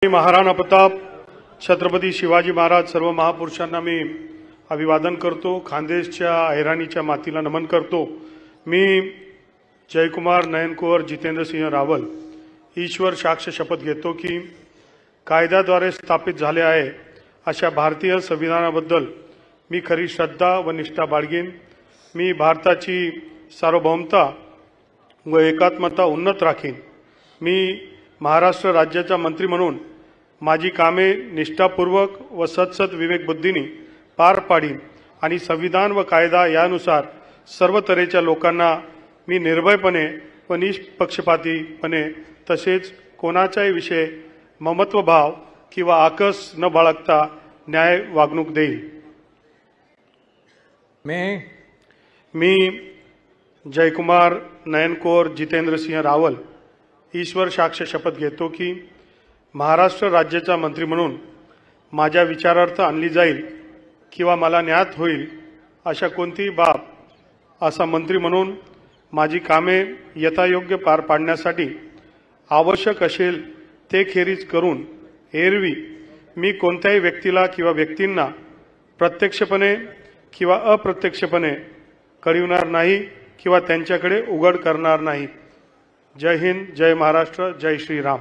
महाराणा प्रताप छत्रपती शिवाजी महाराज सर्व महापुरुषांना मी अभिवादन करतो। खानदेशच्या ऐराणीच्या मातीला नमन करतो। मी जयकुमार नयनकुवर जितेंद्रसिंह रावल ईश्वर साक्ष शपथ घेतो की कायद्याद्वारे स्थापित झाले आहे अशा भारतीय संविधानाबद्दल मी खरी श्रद्धा व निष्ठा बाळगीन। मी भारताची सार्वभौमता व एकात्मता उन्नत राखीन। मी महाराष्ट्र राज्याचा मंत्री म्हणून माझी कामे निष्ठापूर्वक व सतसत विवेकबुद्धीने पार पाडीन आणि संविधान व कायदा यानुसार सर्व तऱ्हेच्या लोकांना मी निर्भयपणे व निष्पक्षपातीपणे तसेच कोणाच्याही विषयी ममत्वभाव किंवा आकस न बाळगता न्याय वागणूक देईल। मी जयकुमार नयनकुवर जितेंद्रसिंह रावल ईश्वर साक्ष शपथ घेतो की महाराष्ट्र राज्याचा मंत्री म्हणून माझ्या विचारार्थ आणली जाईल किंवा मला ज्ञात होईल अशा कोणतीही बाब असा मंत्री म्हणून माझी कामे यथायोग्य पार पाडण्यासाठी आवश्यक असेल ते खेरीज करून एरवी मी कोणत्याही व्यक्तीला किंवा व्यक्तींना प्रत्यक्षपणे किंवा अप्रत्यक्षपणे कळविणार नाही किंवा त्यांच्याकडे उघड करणार नाही। जय हिंद, जय महाराष्ट्र, जय श्रीराम।